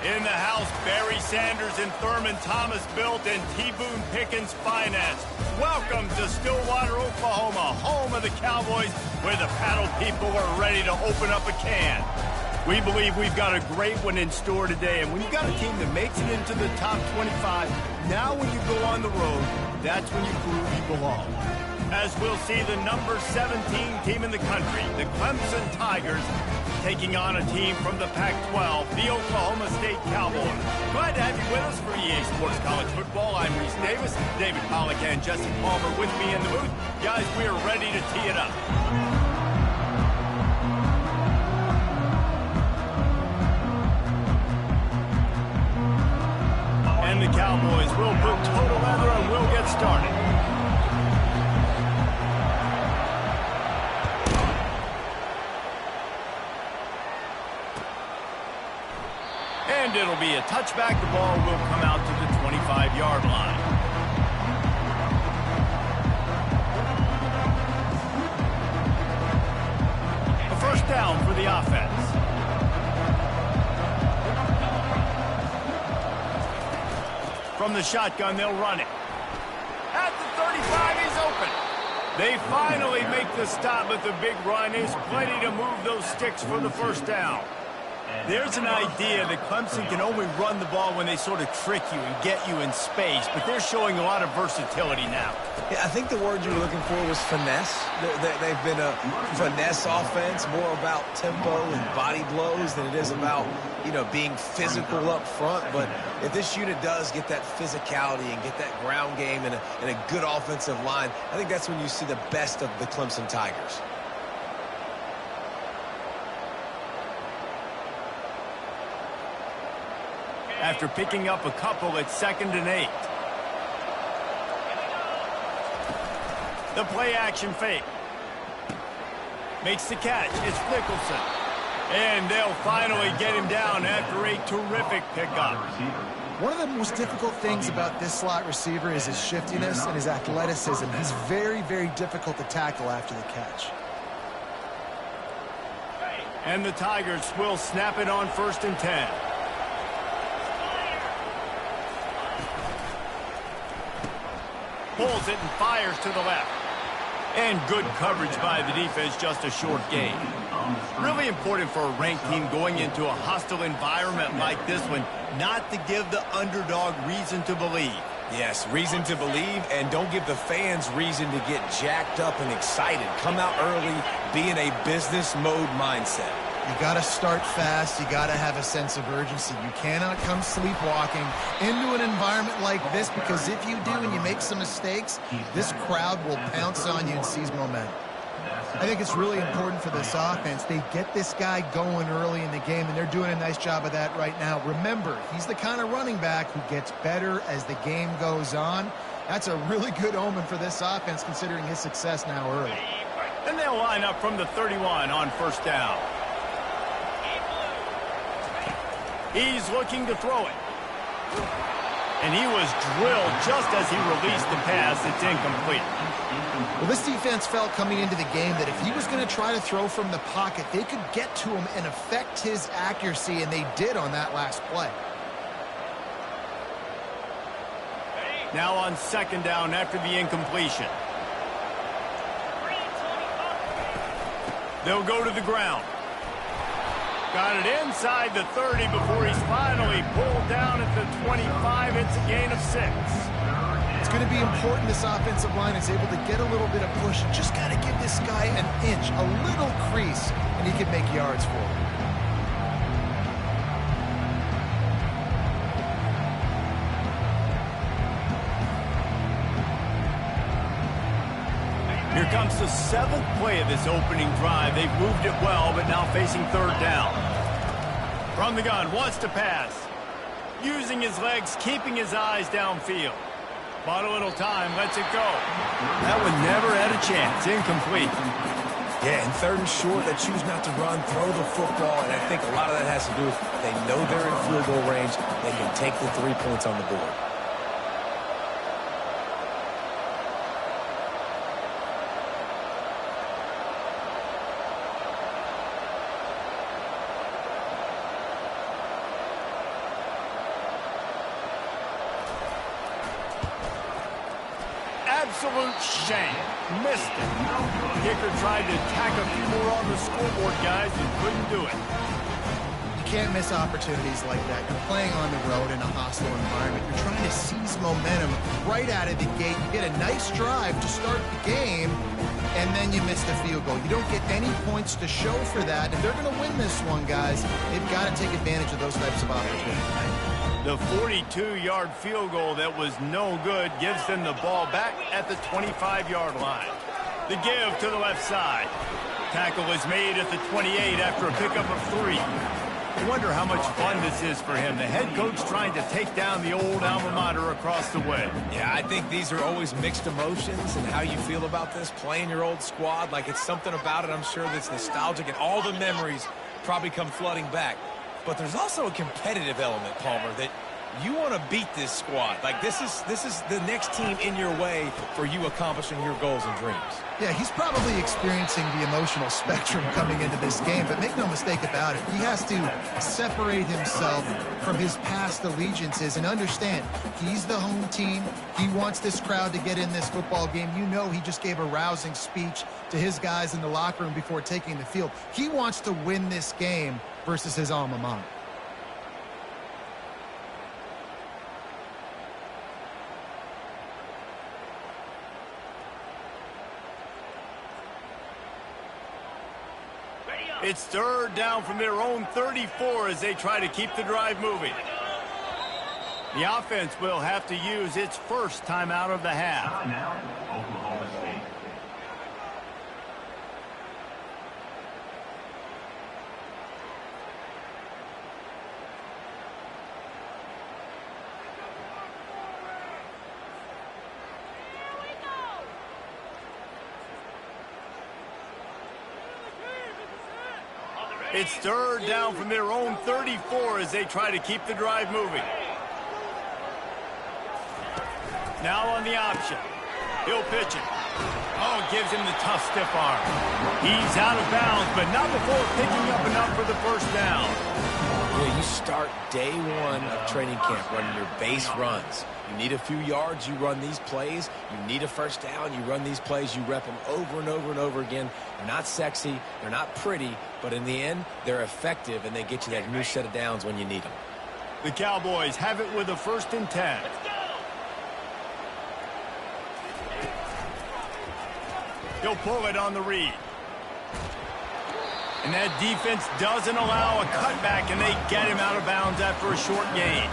In the house, Barry Sanders and Thurman Thomas built and T. Boone Pickens financed. Welcome to Stillwater, Oklahoma, home of the Cowboys, where the paddle people are ready to open up a can. We believe we've got a great one in store today, and when you've got a team that makes it into the top 25, now when you go on the road, that's when you prove you belong. As we'll see the number 17 team in the country, the Clemson Tigers, taking on a team from the Pac-12, the Oklahoma State Cowboys. Glad to have you with us for EA Sports College Football. I'm Reese Davis, David Pollack and Jesse Palmer with me in the booth. Guys, we are ready to tee it up. And the Cowboys will put total leather and we'll get started. And it'll be a touchback. The ball will come out to the 25-yard line. A first down for the offense. From the shotgun, they'll run it. At the 35, he's open. They finally make the stop, but the big run is plenty to move those sticks for the first down. There's an idea that Clemson can only run the ball when they sort of trick you and get you in space, but they're showing a lot of versatility now. Yeah, I think the word you were looking for was finesse. They've been a finesse offense, more about tempo and body blows than it is about, being physical up front. But if this unit does get that physicality and get that ground game and a good offensive line, I think that's when you see the best of the Clemson Tigers. After picking up a couple at 2nd and 8. The play action fake. Makes the catch. It's Nicholson. And they'll finally get him down after a terrific pickup. One of the most difficult things about this slot receiver is his shiftiness and his athleticism. He's very, very difficult to tackle after the catch. And the Tigers will snap it on 1st and 10. Pulls it and fires to the left. And good coverage by the defense, just a short gain. Really important for a ranked team going into a hostile environment like this one, not to give the underdog reason to believe. Yes, reason to believe, and don't give the fans reason to get jacked up and excited. Come out early, be in a business mode mindset. You got to start fast. You got to have a sense of urgency. You cannot come sleepwalking into an environment like this, because if you do and you make some mistakes, this crowd will pounce on you and seize momentum. I think it's really important for this offense. They get this guy going early in the game, and they're doing a nice job of that right now. Remember, he's the kind of running back who gets better as the game goes on. That's a really good omen for this offense, considering his success now early. And they'll line up from the 31 on 1st down. He's looking to throw it. And he was drilled just as he released the pass. It's incomplete. Well, this defense felt coming into the game that if he was going to try to throw from the pocket, they could get to him and affect his accuracy, and they did on that last play. Now on 2nd down after the incompletion. They'll go to the ground. Got it inside the 30 before he's finally pulled down at the 25. It's a gain of 6. It's going to be important this offensive line is able to get a little bit of push. Just got to give this guy an inch, a little crease, and he can make yards for him. Here comes the 7th play of this opening drive. They've moved it well, but now facing 3rd down. From the gun, wants to pass. Using his legs, keeping his eyes downfield. Bought a little time, lets it go. That one never had a chance. Incomplete. Yeah, and 3rd and short, they choose not to run, throw the football, and I think a lot of that has to do with they know they're in field goal range. They can take the 3 points on the board. absolute shame. Missed it. Kicker tried to tack a few more on the scoreboard, guys, and couldn't do it. You can't miss opportunities like that. You're playing on the road in a hostile environment. You're trying to seize momentum right out of the gate. You get a nice drive to start the game, and then you miss the field goal. You don't get any points to show for that. If they're going to win this one, guys, they've got to take advantage of those types of opportunities. The 42-yard field goal that was no good gives them the ball back at the 25-yard line. The give to the left side. Tackle is made at the 28 after a pickup of 3. I wonder how much fun this is for him. The head coach trying to take down the old alma mater across the way. Yeah, I think these are always mixed emotions and how you feel about this, playing your old squad. Like, it's something about it, I'm sure, that's nostalgic, and all the memories probably come flooding back. But there's also a competitive element, Palmer, that you want to beat this squad. Like, this is the next team in your way for you accomplishing your goals and dreams. Yeah, he's probably experiencing the emotional spectrum coming into this game, but make no mistake about it. He has to separate himself from his past allegiances and understand he's the home team. He wants this crowd to get in this football game. You know, he just gave a rousing speech to his guys in the locker room before taking the field. He wants to win this game versus his alma mater. It's third down from their own 34 as they try to keep the drive moving. The offense will have to use its first timeout of the half. Now, Oklahoma State. It's third down from their own 34 as they try to keep the drive moving. Now on the option. He'll pitch it. Oh, gives him the tough stiff arm. He's out of bounds, but not before picking up enough for the first down. Yeah, you start day one of training camp running your base runs. You need a few yards, you run these plays. You need a first down, you run these plays. You rep them over and over and over again. They're not sexy, they're not pretty, but in the end, they're effective, and they get you that new set of downs when you need them. The Cowboys have it with a 1st and 10. He'll pull it on the read. And that defense doesn't allow a cutback, and they get him out of bounds after a short gain.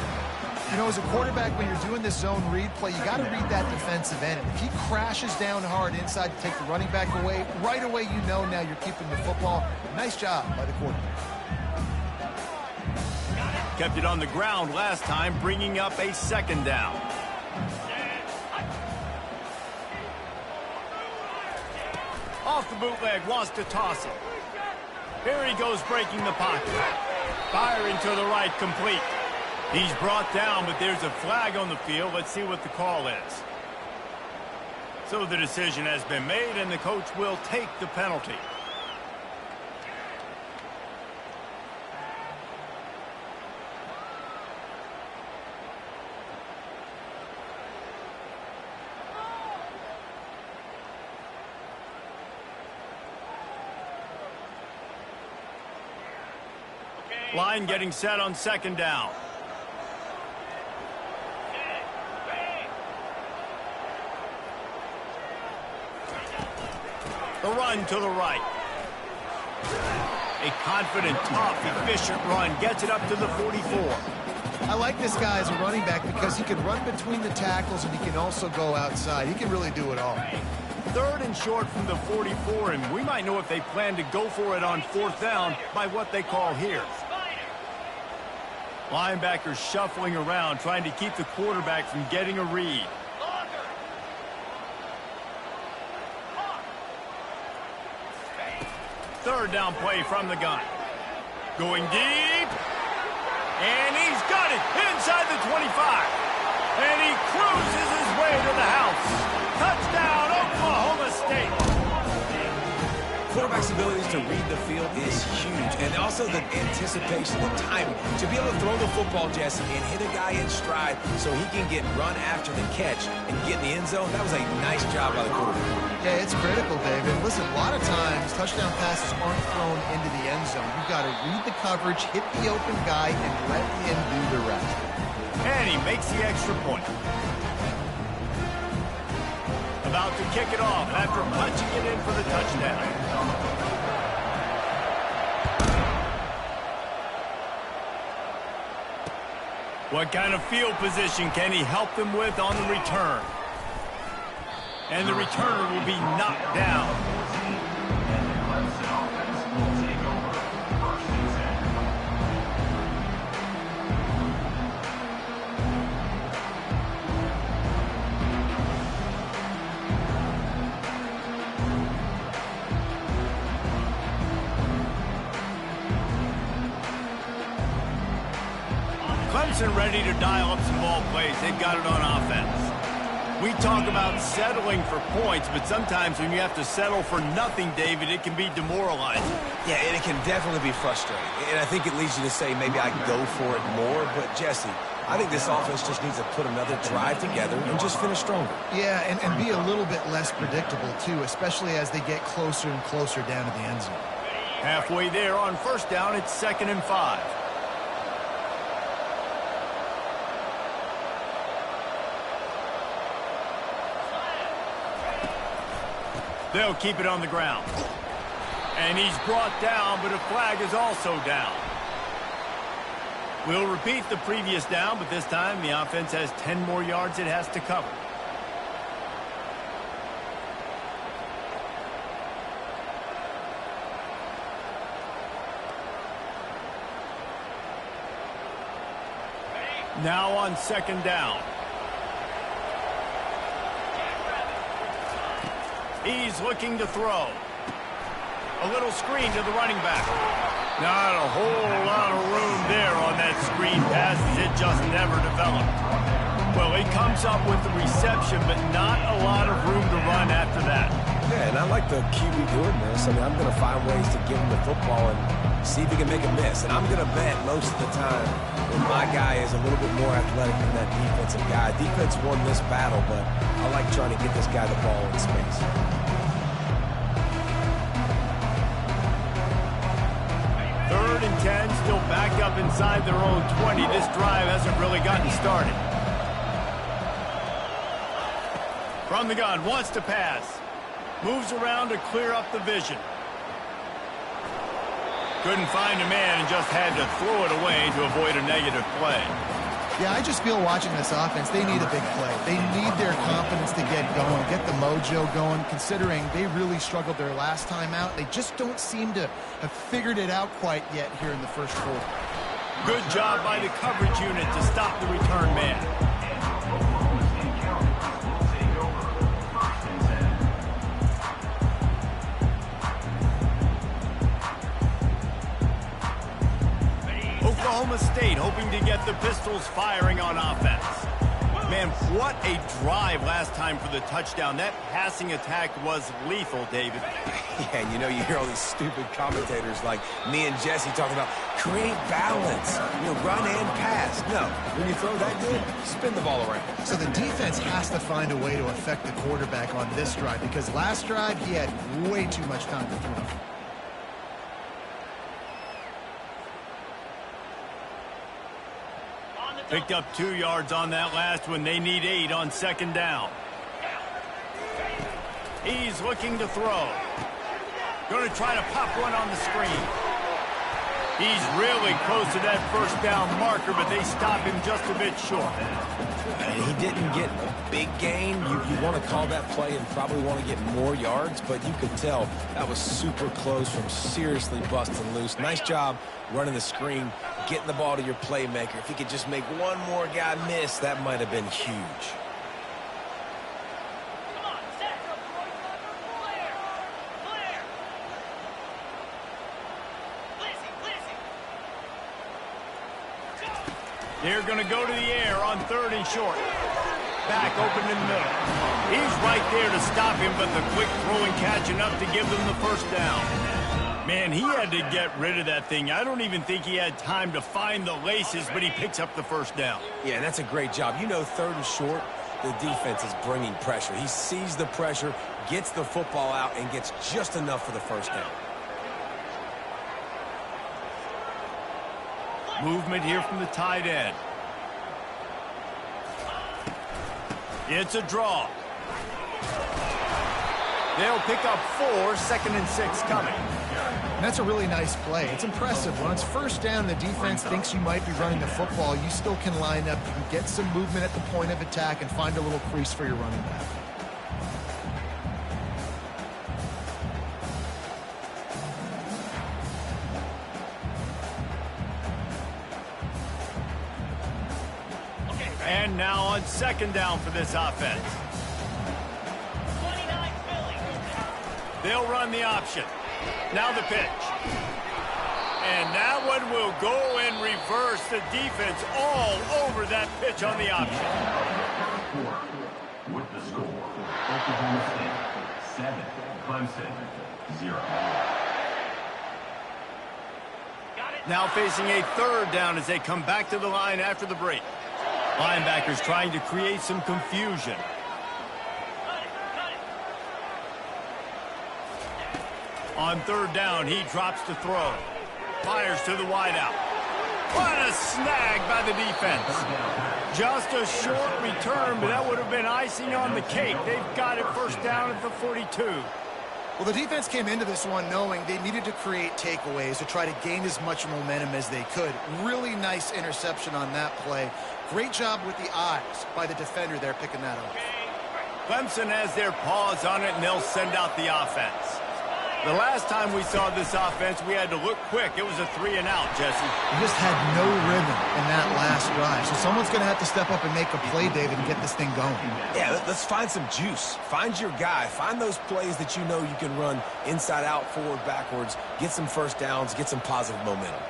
You know, as a quarterback, when you're doing this zone read play, you got to read that defensive end. If he crashes down hard inside to take the running back away, right away you know now you're keeping the football. Nice job by the quarterback. Kept it on the ground last time, bringing up a 2nd down. Off the bootleg, wants to toss it. Here he goes, breaking the pocket. Firing to the right, complete. He's brought down, but there's a flag on the field. Let's see what the call is. So the decision has been made, and the coach will take the penalty. Line getting set on 2nd down. The run to the right. A confident, tough, efficient run. Gets it up to the 44. I like this guy as a running back because he can run between the tackles and he can also go outside. He can really do it all. 3rd and short from the 44, and we might know if they plan to go for it on 4th down by what they call here. Linebackers shuffling around, trying to keep the quarterback from getting a read. Third down play from the gun. Going deep. And he's got it inside the 25. And he cruises his way to the house. Touchdown, Oklahoma State. quarterback's ability to read the field is huge. And also the anticipation, the timing. To be able to throw the football, Jesse, and hit a guy in stride so he can get run after the catch and get in the end zone, that was a nice job by the quarterback. Yeah, it's critical, David. Listen, a lot of times touchdown passes aren't thrown into the end zone. You've got to read the coverage, hit the open guy, and let him do the rest. And he makes the extra point. About to kick it off after punching it in for the touchdown. What kind of field position can he help them with on the return? And the returner will be knocked down. Clemson ready to dial up some ball plays. They've got it on offense. We talk about settling for points, but sometimes when you have to settle for nothing, David, it can be demoralizing. Yeah, and it can definitely be frustrating. And I think it leads you to say maybe I go for it more. But, Jesse, I think this offense just needs to put another drive together and just finish stronger. Yeah, and be a little bit less predictable, too, especially as they get closer and closer down to the end zone. Halfway there on first down, it's 2nd and 5. They'll keep it on the ground. And he's brought down, but a flag is also down. We'll repeat the previous down, but this time the offense has 10 more yards it has to cover. Now on 2nd down. He's looking to throw. A little screen to the running back. Not a whole lot of room there on that screen pass as it just never developed. Well, he comes up with the reception, but not a lot of room to run after that. Yeah, and I like the QB doing this. I mean, I'm going to find ways to give him the football and see if he can make a miss. And I'm going to bet most of the time that my guy is a little bit more athletic than that defensive guy. Defense won this battle, but I like trying to get this guy the ball in space. Third and 10, still back up inside their own 20. This drive hasn't really gotten started. From the gun, wants to pass. Moves around to clear up the vision. Couldn't find a man and just had to throw it away to avoid a negative play. Yeah, I just feel watching this offense, they need a big play. They need their confidence to get going, get the mojo going, considering they really struggled their last time out. They just don't seem to have figured it out quite yet here in the first quarter. Good job by the coverage unit to stop the return man. Oklahoma State hoping to get the Pistols firing on offense. Man, what a drive last time for the touchdown. That passing attack was lethal, David. Yeah, and you know, you hear all these stupid commentators like me and Jesse talking about create balance, run and pass. No, when you throw that good, spin the ball around. So the defense has to find a way to affect the quarterback on this drive because last drive he had way too much time to throw. Picked up 2 yards on that last one. They need 8 on 2nd down. He's looking to throw. Going to try to pop one on the screen. He's really close to that first down marker, but they stop him just a bit short. And he didn't get a big gain. You want to call that play and probably want to get more yards, but you could tell that was super close from seriously busting loose. Nice job running the screen, getting the ball to your playmaker. If he could just make one more guy miss, that might have been huge. They're going to go to the air on 3rd and short. back open in the middle. He's right there to stop him, but the quick throw and catch enough to give them the first down. Man, he had to get rid of that thing. I don't even think he had time to find the laces, but he picks up the first down. Yeah, that's a great job. You know, third and short, the defense is bringing pressure. He sees the pressure, gets the football out, and gets just enough for the first down. Movement here from the tight end. It's a draw. They'll pick up 4, 2nd and 6 coming. And that's a really nice play. It's impressive. When it's first down, the defense thinks you might be running the football. You still can line up, you can get some movement at the point of attack and find a little crease for your running back. And now on 2nd down for this offense. They'll run the option. Now the pitch. And that one will go in reverse. The defense all over that pitch on the option. With the score, Oklahoma State 7, Clemson 0. Now facing a 3rd down as they come back to the line after the break. Linebackers trying to create some confusion. On 3rd down, he drops to throw. Fires to the wideout. What a snag by the defense. Just a short return, but that would have been icing on the cake. They've got it first down at the 42. Well, the defense came into this one knowing they needed to create takeaways to try to gain as much momentum as they could. Really nice interception on that play. Great job with the eyes by the defender there picking that up. Clemson has their paws on it, and they'll send out the offense. The last time we saw this offense, we had to look quick. It was a 3-and-out, Jesse. We just had no rhythm in that last drive. So someone's going to have to step up and make a play, David, and get this thing going. Yeah, let's find some juice. Find your guy. Find those plays that you know you can run inside out, forward, backwards. Get some first downs. Get some positive momentum.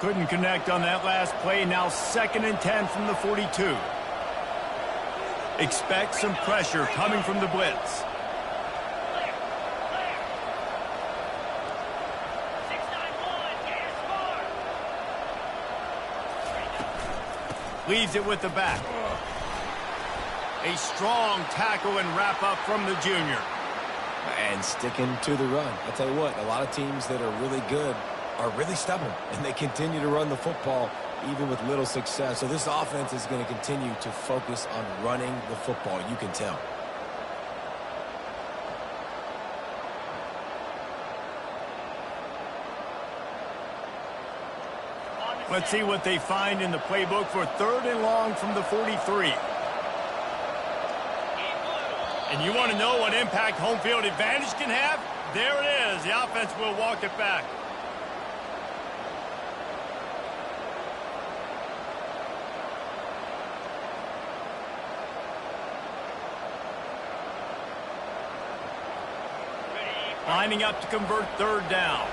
Couldn't connect on that last play. Now 2nd and 10 from the 42. Expect some pressure coming from the blitz. Leaves it with the back. A strong tackle and wrap up from the junior. And sticking to the run. I'll tell you what, a lot of teams that are really good are really stubborn, and they continue to run the football even with little success. So this offense is going to continue to focus on running the football. You can tell. Let's see what they find in the playbook for 3rd and long from the 43. And you want to know what impact home field advantage can have? There it is. The offense will walk it back. Lining up to convert 3rd down.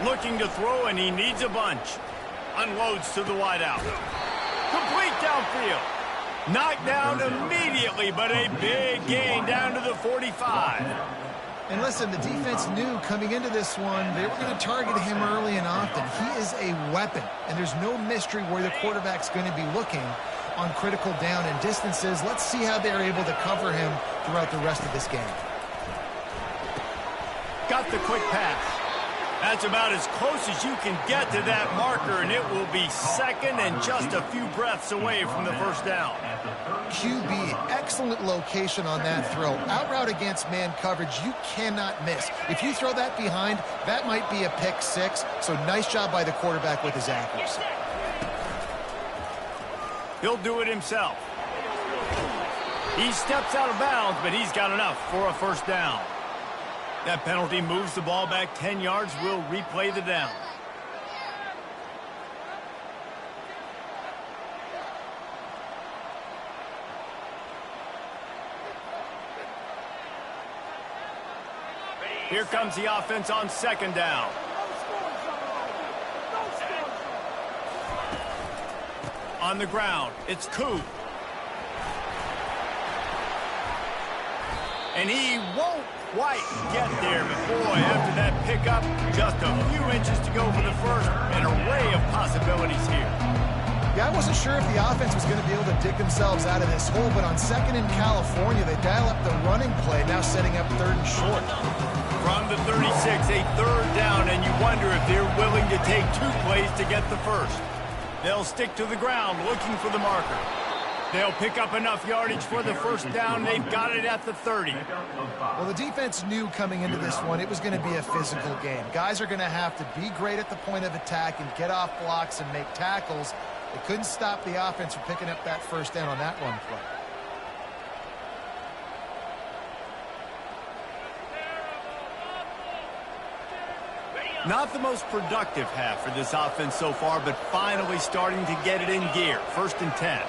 Looking to throw, and he needs a bunch. Unloads to the wideout. Complete downfield. Knocked down immediately, but a big gain down to the 45. And listen, the defense knew coming into this one, they were going to target him early and often. He is a weapon, and there's no mystery where the quarterback's going to be looking on critical down and distances. Let's see how they're able to cover him throughout the rest of this game. Got the quick pass. That's about as close as you can get to that marker, and it will be 2nd and just a few breaths away from the first down. QB, excellent location on that throw. Out route against man coverage, you cannot miss. If you throw that behind, that might be a pick 6. So nice job by the quarterback with his accuracy. He'll do it himself. He steps out of bounds, but he's got enough for a first down. That penalty moves the ball back 10 yards. We'll replay the down. Here comes the offense on second down. On the ground, it's Coop. And he won't quite get there, but boy, after that pickup, just a few inches to go for the first. An array of possibilities here. Yeah, I wasn't sure if the offense was going to be able to dig themselves out of this hole, but on second in California, they dial up the running play, now setting up third and short. From the 36, a third down, and you wonder if they're willing to take 2 plays to get the first. They'll stick to the ground looking for the marker. They'll pick up enough yardage for the first down. They've got it at the 30. Well, the defense knew coming into this one it was going to be a physical game. Guys are going to have to be great at the point of attack and get off blocks and make tackles. They couldn't stop the offense from picking up that first down on that run play. Not the most productive half for this offense so far, but finally starting to get it in gear. First and 10.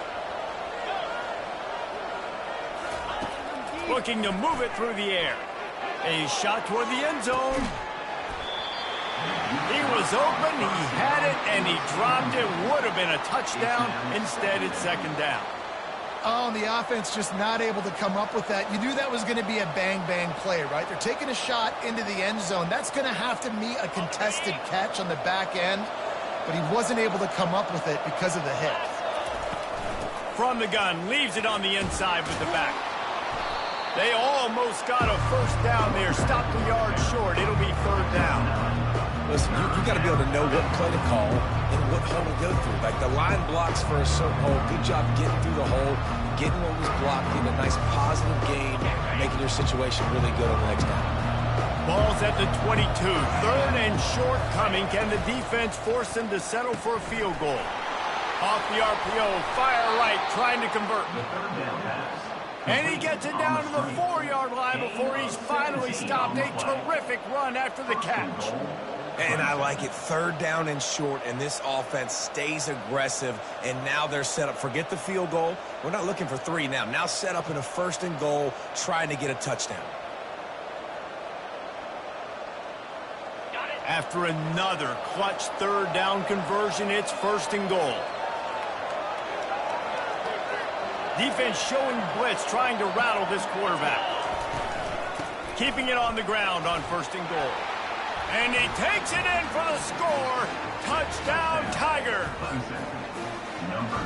Looking to move it through the air. A shot toward the end zone. He was open, he had it, and he dropped it. Would have been a touchdown. Instead, it's second down. Oh, and the offense just not able to come up with that. You knew that was going to be a bang-bang play, right? They're taking a shot into the end zone. That's going to have to meet a contested catch on the back end, but he wasn't able to come up with it because of the hit. From the gun, leaves it on the inside with the back. They almost got a first down there. Stopped a yard short. It'll be third down. Listen, you got to be able to know what play to call and what hole to go through. Like the line blocks for a certain hole. Good job getting through the hole, getting what was blocked, getting a nice positive gain, making your situation really good on the next down. Ball's at the 22. Third and short coming. Can the defense force them to settle for a field goal? Off the RPO, fire right, trying to convert. And he gets it down to the 4-yard line before he's finally stopped. A terrific run after the catch. And I like it. Third down and short, and this offense stays aggressive, and now they're set up. Forget the field goal. We're not looking for 3 now. Now set up in a first and goal, trying to get a touchdown. After another clutch third down conversion, it's first and goal. Defense showing blitz, trying to rattle this quarterback. Keeping it on the ground on first and goal. And he takes it in for the score. Touchdown, Tiger.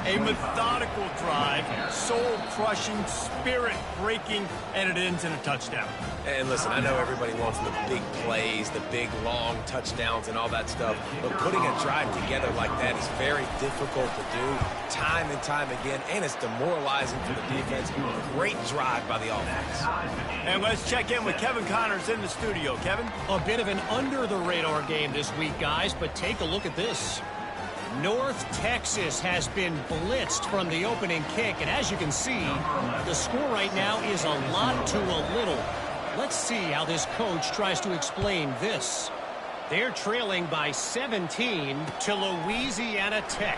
A methodical drive, soul-crushing, spirit-breaking, and it ends in a touchdown. And listen, I know everybody wants the big plays, the big, long touchdowns and all that stuff, but putting a drive together like that is very difficult to do time and time again, and it's demoralizing for the defense. Great drive by the offense. And let's check in with Kevin Connors in the studio. Kevin? A bit of an under-the-radar game this week, guys, but take a look at this. North Texas has been blitzed from the opening kick, and as you can see, the score right now is a lot to a little. Let's see how this coach tries to explain this. They're trailing by 17 to Louisiana Tech.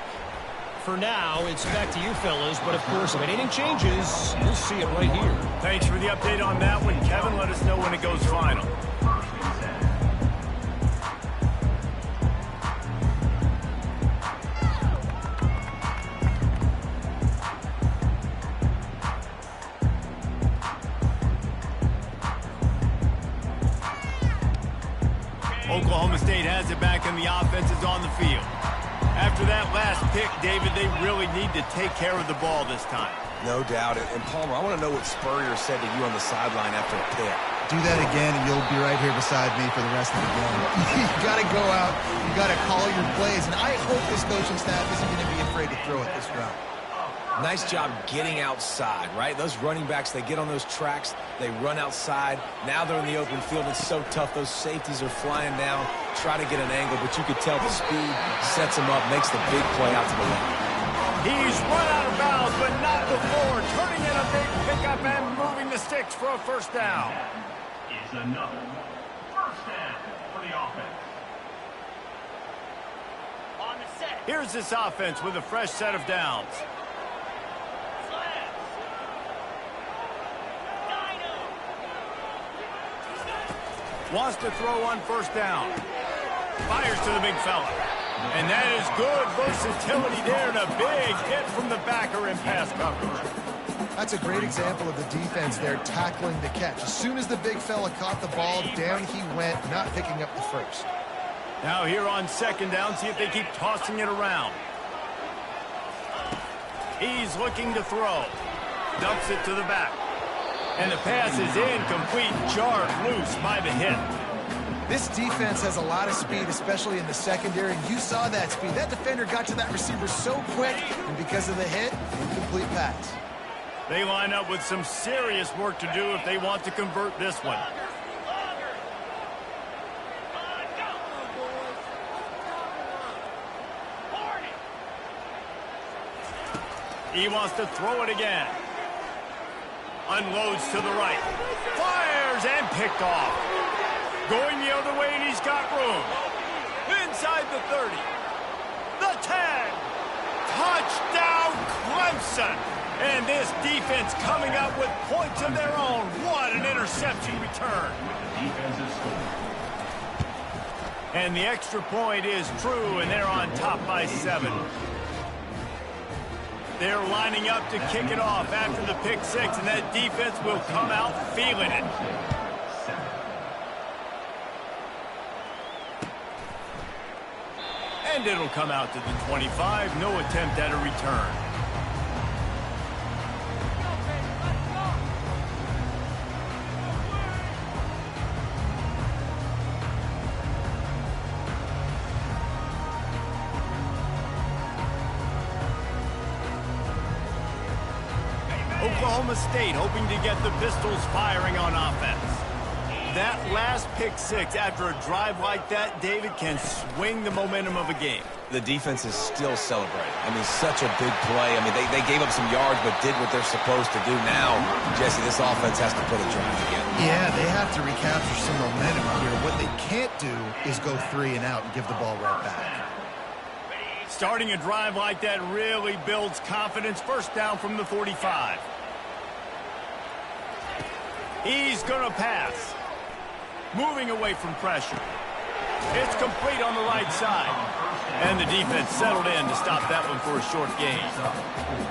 For now, it's back to you fellas, but of course, if anything changes, you'll see it right here. Thanks for the update on that one, Kevin. Let us know when it goes final. Oklahoma State has it back, and the offense is on the field. After that last pick, David, they really need to take care of the ball this time. No doubt. And Palmer, I want to know what Spurrier said to you on the sideline after a pick. Do that again, and you'll be right here beside me for the rest of the game. You got to go out. You got to call your plays, and I hope this coaching staff isn't going to be afraid to throw it this route. Nice job getting outside, right? Those running backs, they get on those tracks, they run outside. Now they're in the open field. It's so tough. Those safeties are flying down, try to get an angle, but you could tell the speed sets them up, makes the big play out to the left. He's run out of bounds, but not before. Turning in a big pickup and moving the sticks for a first down. Is another first down for the offense. On the set. Here's this offense with a fresh set of downs. Wants to throw on first down. Fires to the big fella. And that is good versatility there, and a big hit from the backer in pass coverage. That's a great example of the defense there tackling the catch. As soon as the big fella caught the ball, down he went, not picking up the first. Now here on second down, see if they keep tossing it around. He's looking to throw. Dumps it to the back. And the pass is incomplete, jarred loose by the hit. This defense has a lot of speed, especially in the secondary, and you saw that speed. That defender got to that receiver so quick, and because of the hit, incomplete pass. They line up with some serious work to do if they want to convert this one. He wants to throw it again. Unloads to the right. Fires and picked off. Going the other way, and he's got room. Inside the 30. The 10. Touchdown, Clemson. And this defense coming up with points of their own. What an interception return. And the extra point is true, and they're on top by 7. They're lining up to kick it off after the pick 6, and that defense will come out feeling it. And it'll come out to the 25. No attempt at a return. Oklahoma State hoping to get the Pistols firing on offense. That last pick 6 after a drive like that, David, can swing the momentum of a game. The defense is still celebrating. I mean, such a big play. I mean, they gave up some yards but did what they're supposed to do. Now, Jesse, this offense has to put a drive together. Yeah, they have to recapture some momentum here. What they can't do is go 3 and out and give the ball right back. Starting a drive like that really builds confidence. First down from the 45. He's going to pass. Moving away from pressure. It's complete on the right side. And the defense settled in to stop that one for a short gain.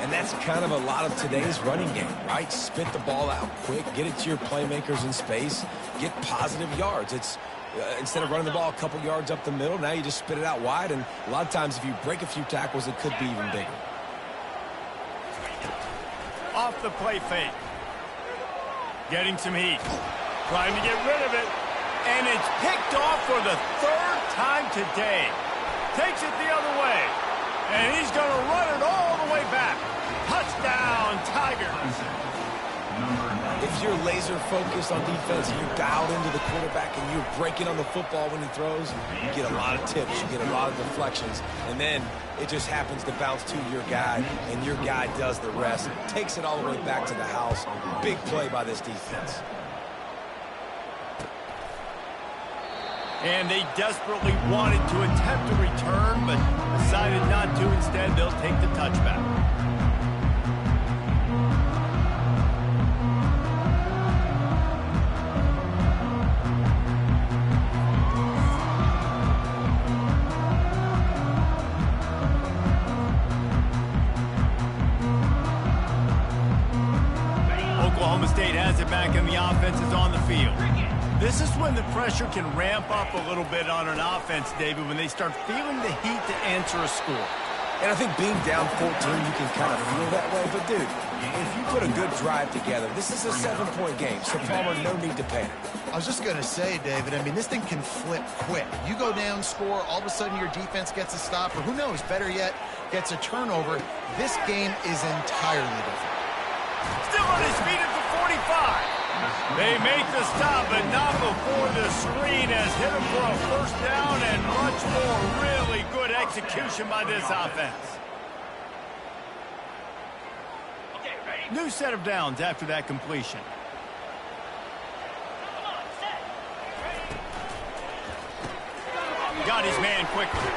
And that's kind of a lot of today's running game, right? Spit the ball out quick, get it to your playmakers in space, get positive yards. It's instead of running the ball a couple yards up the middle, now you just spit it out wide, and a lot of times if you break a few tackles, it could be even bigger. Off the play fake. Getting some heat. Trying to get rid of it. And it's picked off for the 3rd time today. Takes it the other way. And he's going to run it all the way back. Touchdown, Tigers. If you're laser focused on defense, you're dialed into the quarterback and you're breaking on the football when he throws, you get a lot of tips, you get a lot of deflections, and then it just happens to bounce to your guy, and your guy does the rest. Takes it all the way back to the house. Big play by this defense. And they desperately wanted to attempt a return, but decided not to. Instead, they'll take the touchback. Oklahoma State has it back, and the offense is on the field. This is when the pressure can ramp up a little bit on an offense, David, when they start feeling the heat to answer a score. And I think being down 14, you can kind of feel that way. But, dude, if you put a good drive together, this is a 7-point game, so Palmer, no need to panic. I was just going to say, David, I mean, this thing can flip quick. You go down, score, all of a sudden your defense gets a stop, or who knows, better yet, gets a turnover. This game is entirely different. Still on his feet at the 45. They make the stop, but not before the screen has hit him for a first down, and much more. Really good execution by this offense. New set of downs after that completion. Got his man quickly.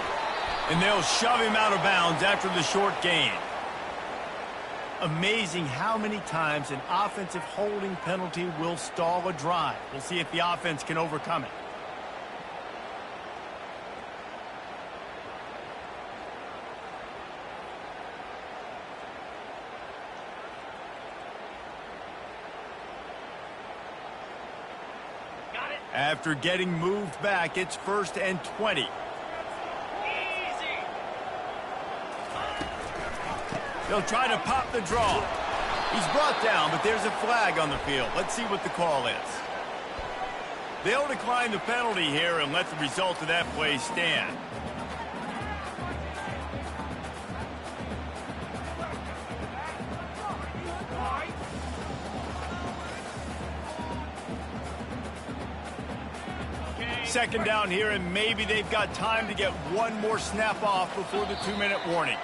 And they'll shove him out of bounds after the short gain. Amazing how many times an offensive holding penalty will stall a drive. We'll see if the offense can overcome it. After getting moved back, it's 1st and 20. They'll try to pop the draw. He's brought down, but there's a flag on the field. Let's see what the call is. They'll decline the penalty here and let the result of that play stand. Second down here, and maybe they've got time to get one more snap off before the 2-minute warning.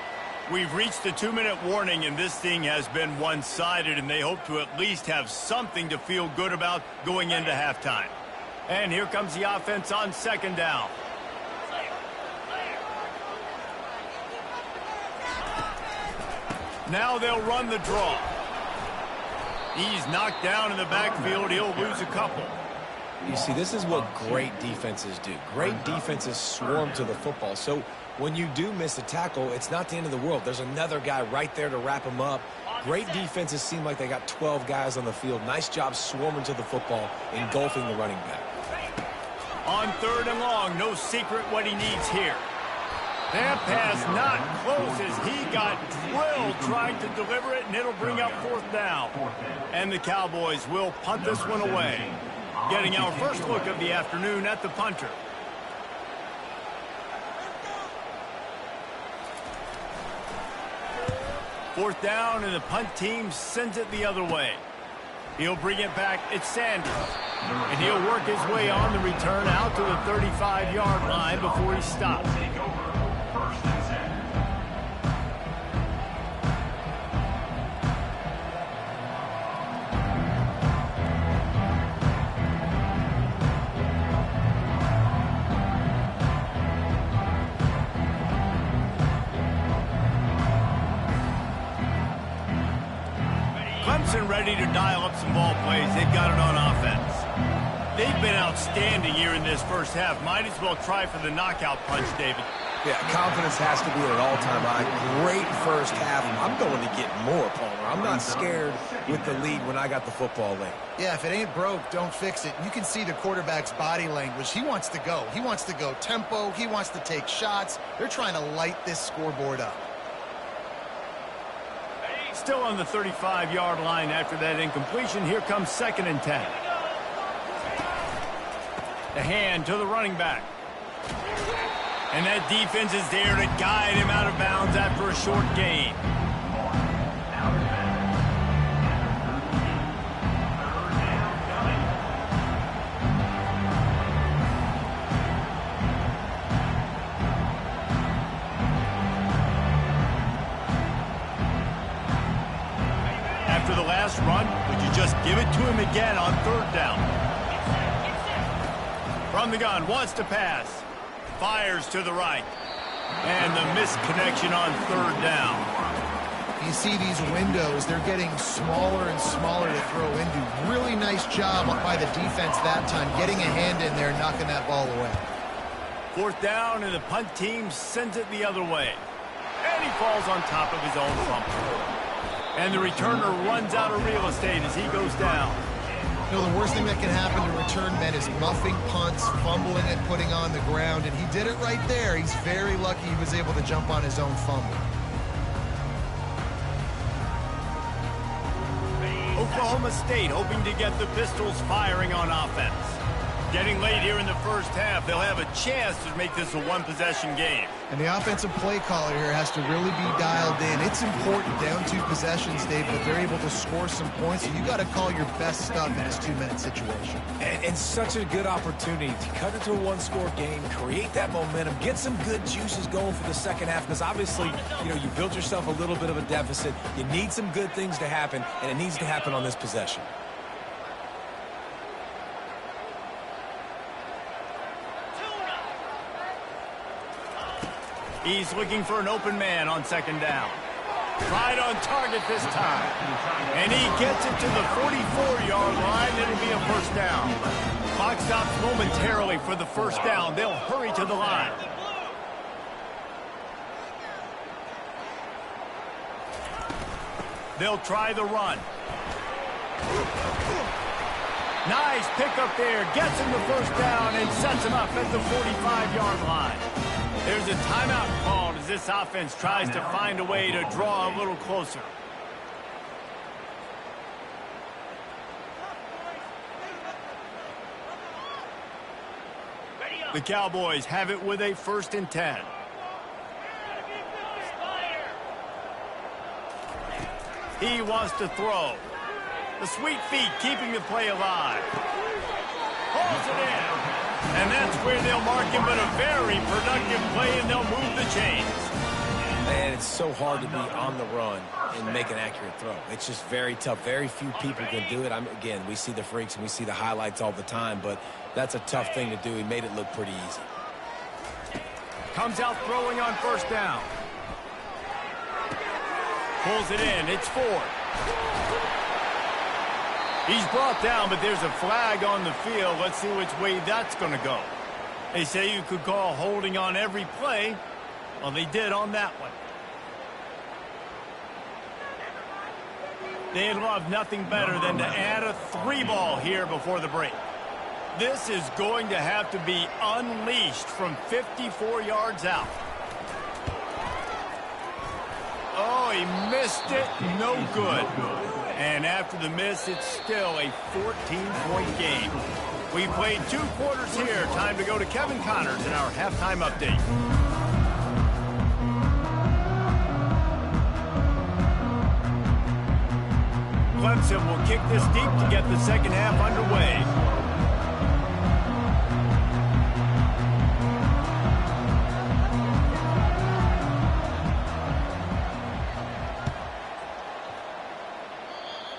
We've reached the 2-minute warning, and this thing has been one-sided, and they hope to at least have something to feel good about going into halftime. And here comes the offense on 2nd down. Now they'll run the draw. He's knocked down in the backfield. He'll lose a couple. You see, this is what great defenses do. Great defenses swarm to the football. So when you do miss a tackle, it's not the end of the world. There's another guy right there to wrap him up. Great defenses seem like they got 12 guys on the field. Nice job swarming to the football, engulfing the running back. On 3rd and long, no secret what he needs here. That pass not close as he got drilled trying to deliver it, and it'll bring up 4th down. And the Cowboys will punt this one away. Getting our first look of the afternoon at the punter. Fourth down, and the punt team sends it the other way. He'll bring it back. It's Sanders. And he'll work his way on the return out to the 35-yard line before he stops. Clemson ready to dial up some ball plays. They've got it on offense. They've been outstanding here in this first half. Might as well try for the knockout punch, David. Yeah, confidence has to be at an all-time high. Great first half. I'm going to get more, Palmer. I'm not scared with the lead when I got the football late. Yeah, if it ain't broke, don't fix it. You can see the quarterback's body language. He wants to go. He wants to go tempo. He wants to take shots. They're trying to light this scoreboard up. Still on the 35-yard line after that incompletion. Here comes 2nd and 10. The hand to the running back. And that defense is there to guide him out of bounds after a short gain. After the last run, would you just give it to him again on 3rd down? From the gun, wants to pass. Fires to the right. And the misconnection on 3rd down. You see these windows, they're getting smaller and smaller to throw into. Really nice job by the defense that time, getting a hand in there, knocking that ball away. 4th down, and the punt team sends it the other way. And he falls on top of his own fumble. And the returner runs out of real estate as he goes down. You know, the worst thing that can happen to return men is muffing punts, fumbling it, putting on the ground, and he did it right there. He's very lucky he was able to jump on his own fumble. Oklahoma State hoping to get the Pistols firing on offense. Getting late here in the first half, they'll have a chance to make this a one-possession game. And the offensive play caller here has to really be dialed in. It's important down 2 possessions, Dave, that they're able to score some points. So you got to call your best stuff in this 2-minute situation. And such a good opportunity to cut it to a 1-score game, create that momentum, get some good juices going for the second half. Because obviously, you know, you built yourself a little bit of a deficit. You need some good things to happen, and it needs to happen on this possession. He's looking for an open man on 2nd down. Right on target this time. And he gets it to the 44-yard line. It'll be a first down. Clock stops momentarily for the first down. They'll hurry to the line. They'll try the run. Nice pickup there. Gets him the first down and sets him up at the 45-yard line. There's a timeout called as this offense tries to find a way to draw a little closer. The Cowboys have it with a 1st and 10. He wants to throw. The sweet feet keeping the play alive. Pulls it in. And that's where they'll mark him, but a very productive play, and they'll move the chains. Man, it's so hard to be on the run and make an accurate throw. It's just very tough. Very few people can do it. Again, we see the freaks and we see the highlights all the time, but that's a tough thing to do. He made it look pretty easy. Comes out throwing on first down. Pulls it in. It's Ford. He's brought down, but there's a flag on the field. Let's see which way that's going to go. They say you could call holding on every play. Well, they did on that one. They'd love nothing better than to add a 3-ball here before the break. This is going to have to be unleashed from 54 yards out. Oh, he missed it. No good. And after the miss, it's still a 14-point game. We played 2 quarters here. Time to go to Kevin Connors in our halftime update. Clemson will kick this deep to get the second half underway.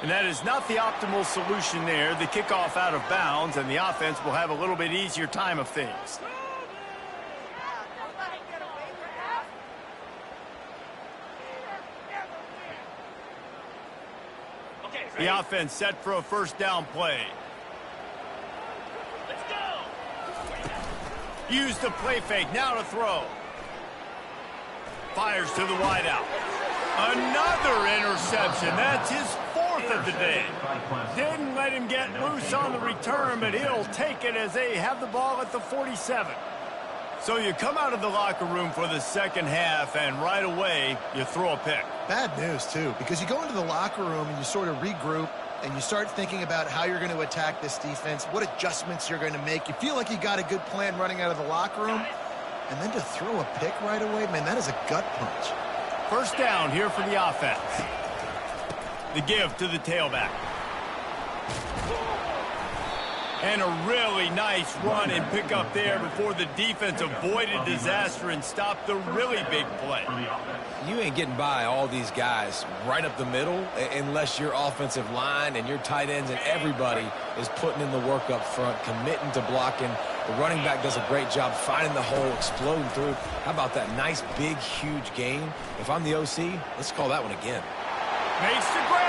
And that is not the optimal solution there. The kickoff out of bounds, and the offense will have a little bit easier time of things. The offense set for a first down play. Let's go. Use the play fake. Now to throw. Fires to the wideout. Another interception. That's his 4th of the day. Didn't let him get loose on the return, but he'll take it as they have the ball at the 47. So you come out of the locker room for the second half, and right away, you throw a pick. Bad news, too, because you go into the locker room and you sort of regroup, and you start thinking about how you're going to attack this defense, what adjustments you're going to make. You feel like you got a good plan running out of the locker room, and then to throw a pick right away, man, that is a gut punch. First down here for the offense. The give to the tailback. And a really nice run and pick up there before the defense avoided disaster and stopped the really big play. You ain't getting by all these guys right up the middle unless your offensive line and your tight ends and everybody is putting in the work up front, committing to blocking. The running back does a great job finding the hole, exploding through. How about that nice, big, huge gain? If I'm the OC, let's call that one again. Makes the grab.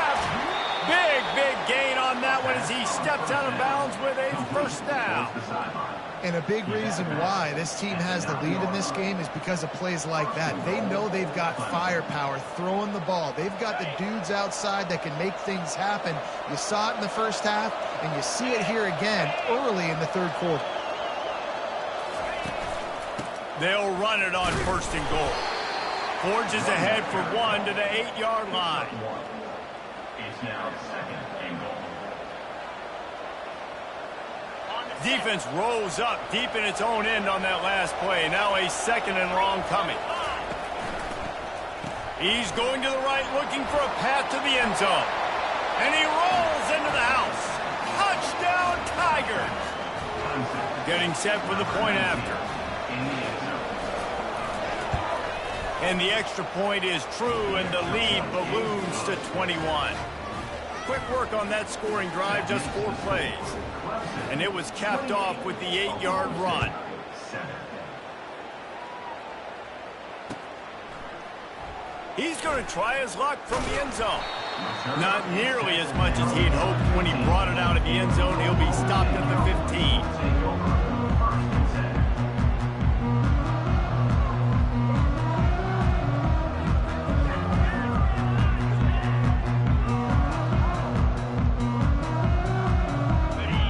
Big gain on that one as he steps out of bounds with a first down. And a big reason why this team has the lead in this game is because of plays like that. They know they've got firepower throwing the ball. They've got the dudes outside that can make things happen. You saw it in the first half, and you see it here again early in the third quarter. They'll run it on 1st and goal. Forges ahead for 1 to the 8-yard line. It's now 2nd and goal. Defense rolls up deep in its own end on that last play. Now a 2nd and long coming. He's going to the right, looking for a path to the end zone. And he rolls into the house. Touchdown, Tigers. Getting set for the point after. And the extra point is true, and the lead balloons to 21. Quick work on that scoring drive, just 4 plays. And it was capped off with the 8-yard run. He's going to try his luck from the end zone. Not nearly as much as he'd hoped when he brought it out of the end zone. He'll be stopped at the 15.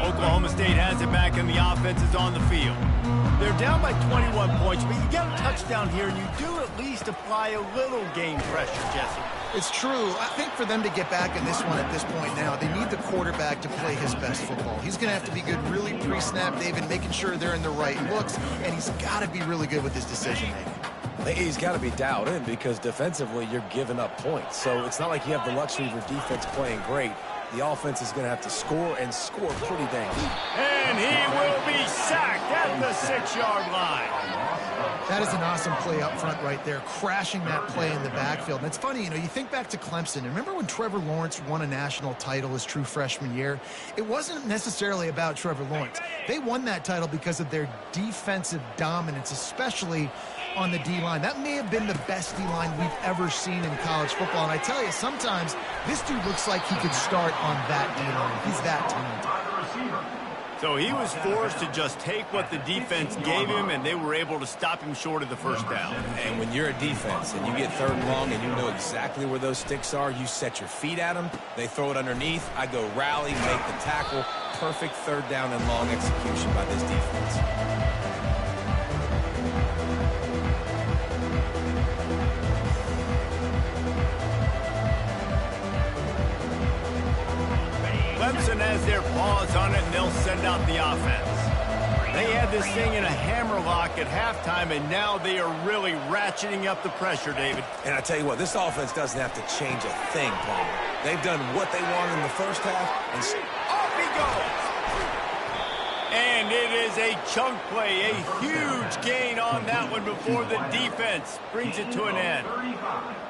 Oklahoma State has it back and the offense is on the field. They're down by 21 points, but you get a touchdown here and you do at least apply a little game pressure, Jesse. It's true. I think for them to get back in this one at this point now, they need the quarterback to play his best football. He's going to have to be good really pre-snap, David, making sure they're in the right looks, and he's got to be really good with his decision-making. He's got to be dialed in because defensively you're giving up points. So it's not like you have the luxury of your defense playing great. The offense is going to have to score and score pretty dang. And he will be sacked at the 6-yard line. That is an awesome play up front right there, crashing that play in the backfield. And it's funny, you know, you think back to Clemson. Remember when Trevor Lawrence won a national title his true freshman year? It wasn't necessarily about Trevor Lawrence. They won that title because of their defensive dominance, especially on the D-line. That may have been the best D-line we've ever seen in college football. And I tell you, sometimes this dude looks like he could start on that D-line. He's that talented. So he was forced to just take what the defense gave him, and they were able to stop him short of the first down. And when you're a defense and you get 3rd and long and you know exactly where those sticks are, you set your feet at them, they throw it underneath, I go rally, make the tackle. Perfect 3rd down and long execution by this defense. Clemson has their paws on it, and they'll send out the offense. They had this thing in a hammerlock at halftime, and now they are really ratcheting up the pressure, David. And I tell you what, this offense doesn't have to change a thing, Paul. They've done what they wanted in the first half, and off he goes. And it is a chunk play, a huge gain on that one before the defense brings it to an end.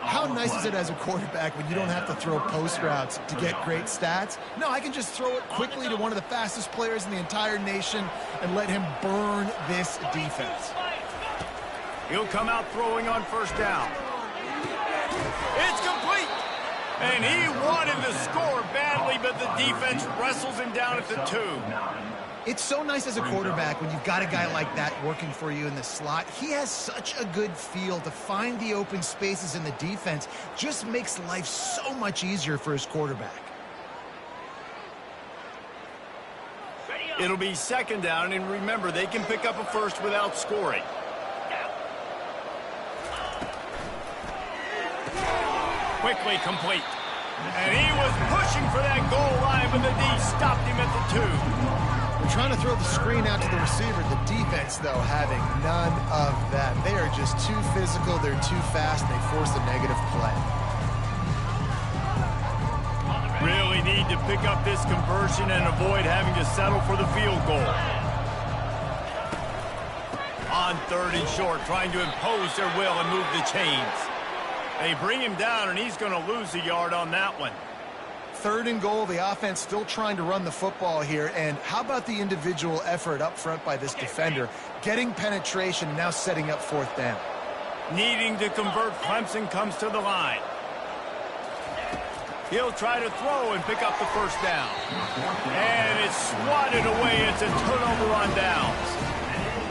How nice is it as a quarterback when you don't have to throw post routes to get great stats? No, I can just throw it quickly to one of the fastest players in the entire nation and let him burn this defense. He'll come out throwing on 1st down. It's complete. And he wanted to score badly, but the defense wrestles him down at the 2. It's so nice as a quarterback when you've got a guy like that working for you in the slot. He has such a good feel to find the open spaces in the defense. Just makes life so much easier for his quarterback. It'll be 2nd down, and remember, they can pick up a first without scoring. Quickly complete. And he was pushing for that goal line, but the D stopped him at the 2. They're trying to throw the screen out to the receiver. The defense, though, having none of that. They are just too physical. They're too fast, and they force a negative play. Really need to pick up this conversion and avoid having to settle for the field goal. On 3rd and short, trying to impose their will and move the chains. They bring him down, and he's going to lose a yard on that one. 3rd and goal, the offense still trying to run the football here. And how about the individual effort up front by this defender? Getting penetration and now setting up 4th down. Needing to convert, Clemson comes to the line. He'll try to throw and pick up the 1st down. And it's swatted away. It's a turnover on downs.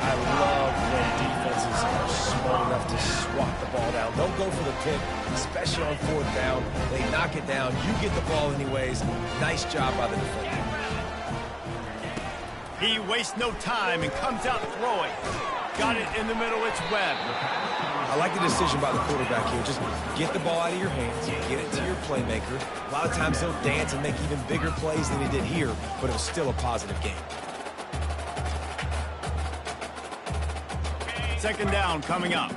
I love when defenses are smart enough to swat the ball down. Don't go for the pick, especially on 4th down. They knock it down. You get the ball anyways. Nice job by the defender. He wastes no time and comes out throwing. Got it in the middle. It's Webb. I like the decision by the quarterback here. Just get the ball out of your hands, get it to your playmaker. A lot of times he'll dance and make even bigger plays than he did here, but it was still a positive game. 2nd down coming up.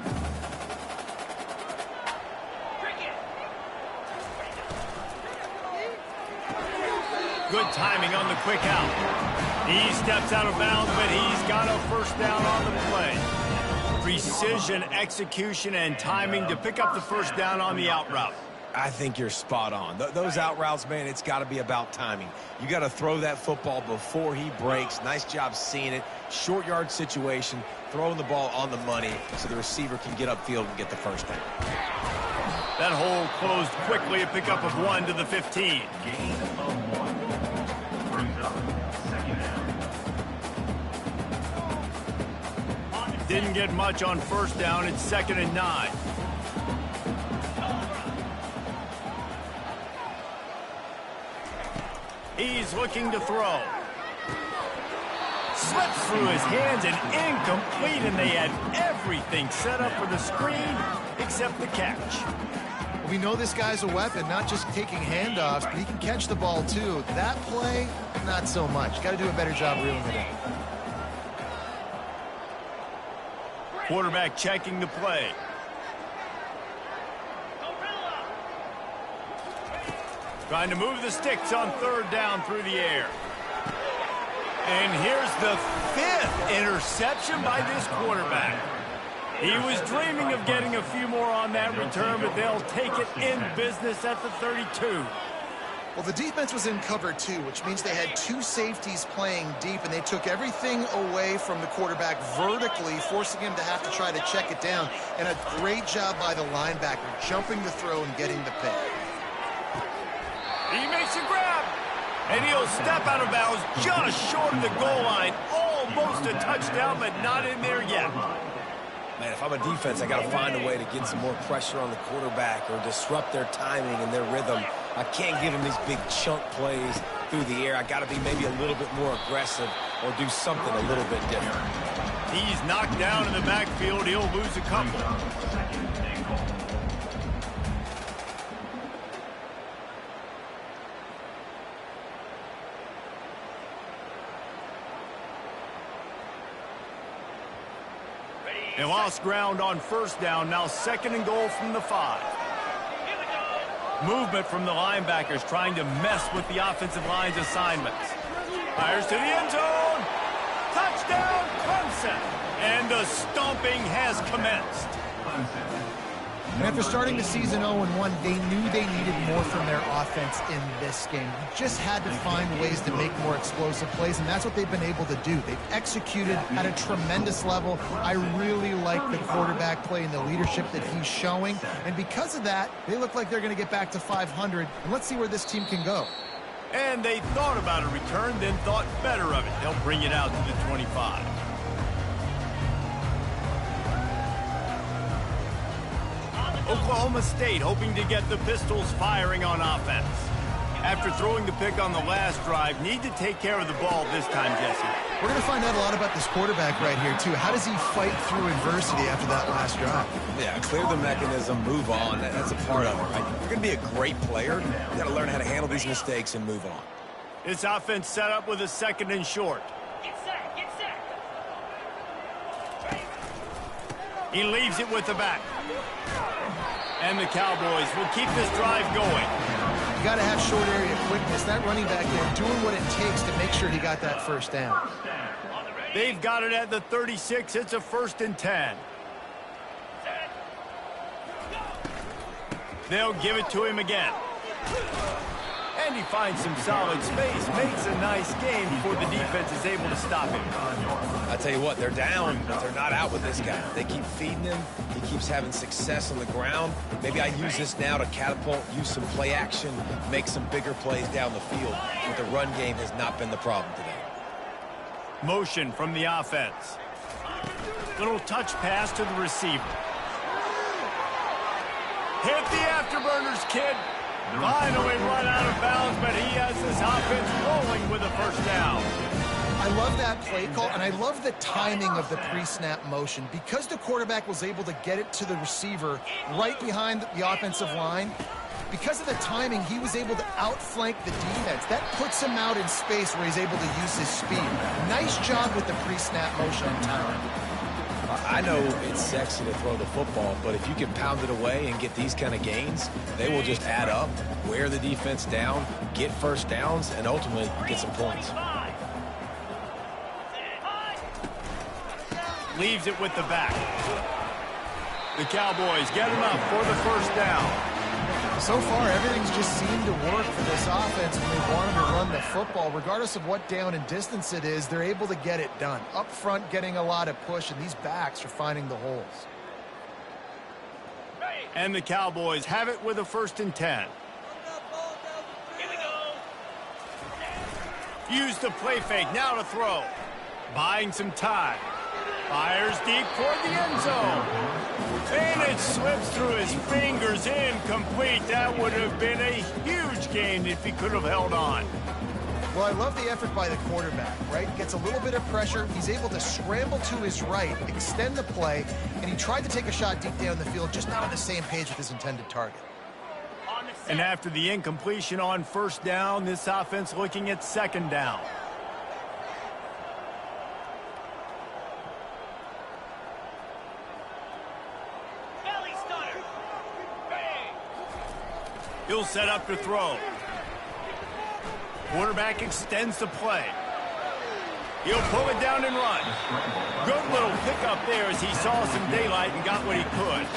Good timing on the quick out. He steps out of bounds, but he's got a 1st down on the play. Precision, execution, and timing to pick up the 1st down on the out route. I think you're spot on. Those out routes, man, it's got to be about timing. You got to throw that football before he breaks. Nice job seeing it. Short yard situation, throwing the ball on the money so the receiver can get upfield and get the 1st down. That hole closed quickly, a pickup of 1 to the 15. Gain of 1. Brings up second down. Didn't get much on first down. It's 2nd and 9. He's looking to throw. Slips through his hands and incomplete, and they had everything set up for the screen except the catch. We know this guy's a weapon, not just taking handoffs, but he can catch the ball too. That play, not so much. Got to do a better job reeling it in. Quarterback checking the play. Trying to move the sticks on 3rd down through the air. And here's the 5th interception by this quarterback. He was dreaming of getting a few more on that return, but they'll take it in business at the 32. Well, the defense was in cover 2, which means they had 2 safeties playing deep, and they took everything away from the quarterback vertically, forcing him to have to try to check it down. And a great job by the linebacker, jumping the throw and getting the pick. He makes a grab, and he'll step out of bounds just short of the goal line. Almost a touchdown, but not in there yet. Man, if I'm a defense, I got to find a way to get some more pressure on the quarterback or disrupt their timing and their rhythm. I can't give them these big chunk plays through the air. I got to be maybe a little bit more aggressive or do something a little bit different. He's knocked down in the backfield. He'll lose a couple. They lost ground on 1st down. Now 2nd and goal from the 5. Movement from the linebackers trying to mess with the offensive line's assignments. Fires to the end zone. Touchdown, Clemson. And the stomping has commenced. And after starting the season 0-1, they knew they needed more from their offense in this game. You just had to find ways to make more explosive plays, and that's what they've been able to do. They've executed at a tremendous level. I really like the quarterback play and the leadership that he's showing. And because of that, they look like they're going to get back to 500. And let's see where this team can go. And they thought about a return, then thought better of it. They'll bring it out to the 25. Oklahoma State hoping to get the Pistols firing on offense. After throwing the pick on the last drive, need to take care of the ball this time, Jesse. We're going to find out a lot about this quarterback right here, too. How does he fight through adversity after that last drive? Yeah, clear the mechanism, move on. That's a part of it, right? You're going to be a great player. You got to learn how to handle these mistakes and move on. This offense set up with a 2nd and short. Get set, get set. He leaves it with the back. And the Cowboys will keep this drive going. You got to have short area quickness. That running back there doing what it takes to make sure he got that 1st down. They've got it at the 36. It's a 1st and 10. They'll give it to him again. And he finds some solid space, makes a nice game before the defense is able to stop him. I tell you what, they're down, but they're not out with this guy. They keep feeding him. He keeps having success on the ground. Maybe I use this now to catapult, use some play action, make some bigger plays down the field. But the run game has not been the problem today. Motion from the offense. Little touch pass to the receiver. Hit the afterburners, kid. Finally run out of bounds, but he has this offense rolling with a 1st down. I love that play call, and I love the timing of the pre-snap motion. Because the quarterback was able to get it to the receiver right behind the offensive line, because of the timing, he was able to outflank the defense. That puts him out in space where he's able to use his speed. Nice job with the pre-snap motion and timing. I know it's sexy to throw the football, but if you can pound it away and get these kind of gains, they will just add up, wear the defense down, get 1st downs, and ultimately get some points. Leaves it with the back. The Cowboys get him up for the 1st down. So far, everything's just seemed to work for this offense when they wanted to run the football. Regardless of what down and distance it is, they're able to get it done. Up front, getting a lot of push, and these backs are finding the holes. And the Cowboys have it with a 1st and 10. Use the play fake, now to throw. Buying some time. Fires deep toward the end zone. And it slips through his fingers, incomplete. That would have been a huge gain if he could have held on. Well, I love the effort by the quarterback, right? Gets a little bit of pressure. He's able to scramble to his right, extend the play, and he tried to take a shot deep down the field, just not on the same page with his intended target. And after the incompletion on 1st down, this offense looking at 2nd down. He'll set up to throw. Quarterback extends the play. He'll pull it down and run. Good little pickup there as he saw some daylight and got what he could.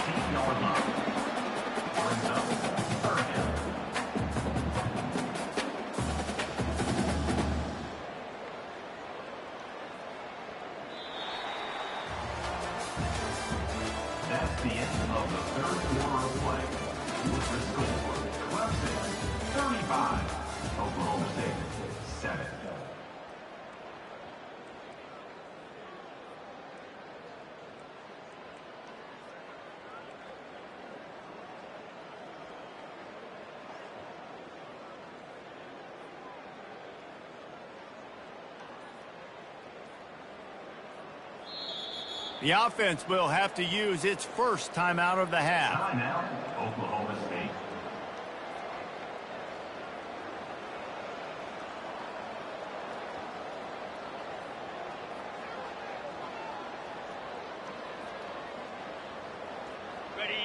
That's the end of the 3rd quarter of play. With the score, Clemson 35, Oklahoma State 7. The offense will have to use its 1st timeout of the half. Timeout, Oklahoma State.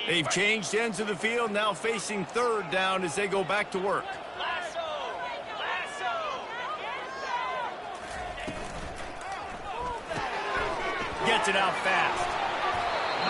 They've changed ends of the field, now facing 3rd down as they go back to work. Gets it out fast.